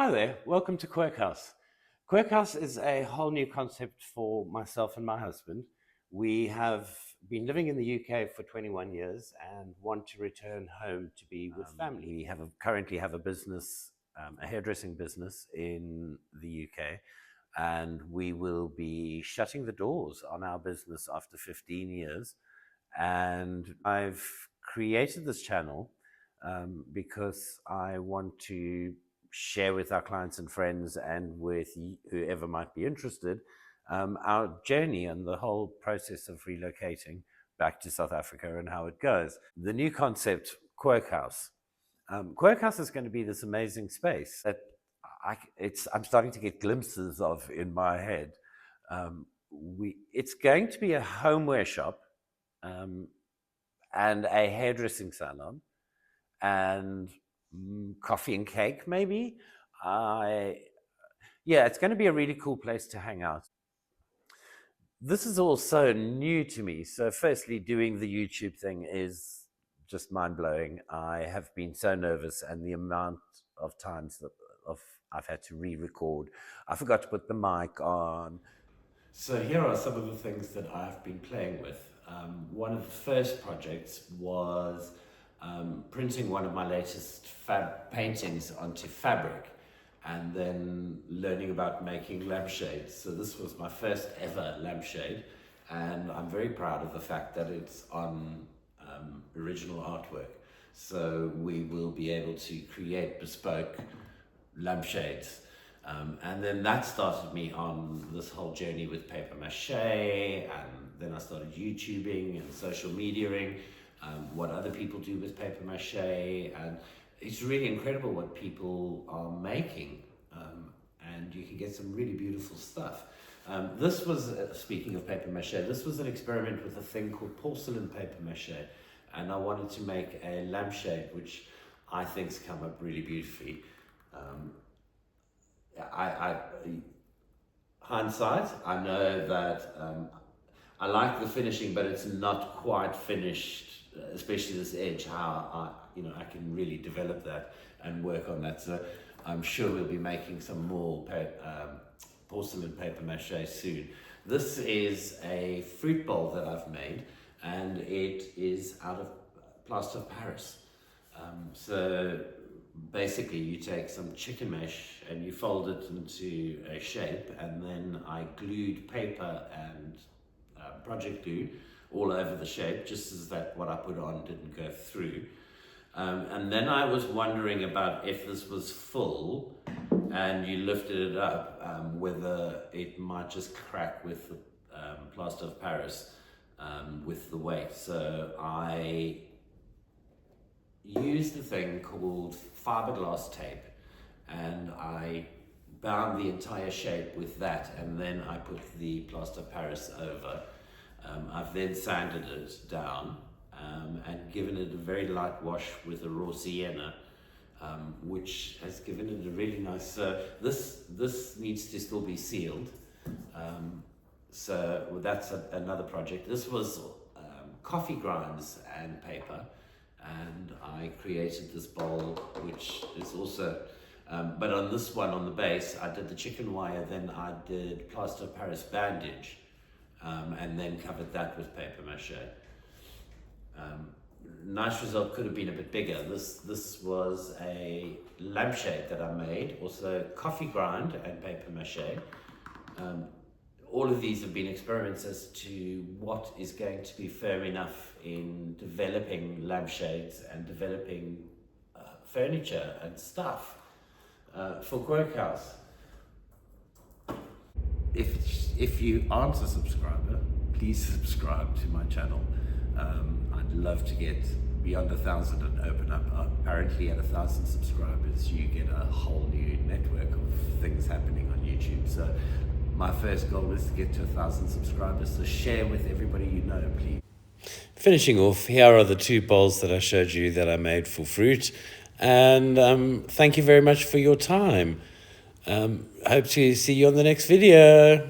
Hi there, welcome to Quirk-Haus. Quirk-Haus is a whole new concept for myself and my husband. We have been living in the UK for 21 years and want to return home to be with family. We currently have a business, a hairdressing business in the UK, and we will be shutting the doors on our business after 15 years. And I've created this channel because I want to share with our clients and friends and with whoever might be interested our journey and the whole process of relocating back to South Africa and how it goes. The new concept, Quirk-Haus. Quirk-Haus is going to be this amazing space that I'm starting to get glimpses of in my head. It's going to be a homeware shop and a hairdressing salon and coffee and cake, maybe. Yeah, it's going to be a really cool place to hang out. This is all so new to me. So, firstly, doing the YouTube thing is just mind blowing. I have been so nervous, and the amount of times that I've had to re-record. I forgot to put the mic on. So here are some of the things that I've been playing with. One of the first projects was printing one of my latest paintings onto fabric and then learning about making lampshades. So this was my first ever lampshade, and I'm very proud of the fact that it's on original artwork. So we will be able to create bespoke lampshades. And then that started me on this whole journey with paper mache, and then I started YouTubing and social mediaing, what other people do with paper mache, and it's really incredible what people are making, and you can get some really beautiful stuff. This was, speaking of paper mache, this was an experiment with a thing called porcelain paper mache, and I wanted to make a lampshade, which I think's come up really beautifully. Hindsight, I know that I like the finishing, but it's not quite finished, especially this edge, how I can really develop that and work on that. So I'm sure we'll be making some more porcelain paper mache soon. This is a fruit bowl that I've made, and it is out of plaster of Paris. So basically you take some chicken mesh and you fold it into a shape, and then I glued paper and project glue all over the shape, just as that what I put on didn't go through. And then I was wondering about if this was full and you lifted it up, whether it might just crack with the plaster of Paris with the weight. So I used a thing called fiberglass tape, and I bound the entire shape with that, and then I put the plaster of Paris over. I've then sanded it down and given it a very light wash with a raw sienna, which has given it a really nice. This needs to still be sealed. So that's another project. This was coffee grinds and paper, and I created this bowl, which is also, but on this one, on the base, I did the chicken wire, then I did plaster of Paris bandage, and then covered that with paper mache. Nice result, could have been a bit bigger. This was a lampshade that I made, also coffee grind and paper mache. All of these have been experiments as to what is going to be firm enough in developing lampshades and developing furniture and stuff for Quirk-Haus. If you aren't a subscriber, please subscribe to my channel. I'd love to get beyond 1,000 and open up. Apparently at 1,000 subscribers, you get a whole new network of things happening on YouTube. So my first goal is to get to 1,000 subscribers, so share with everybody you know, please. Finishing off, here are the two bowls that I showed you that I made for fruit, and thank you very much for your time. Hope to see you on the next video.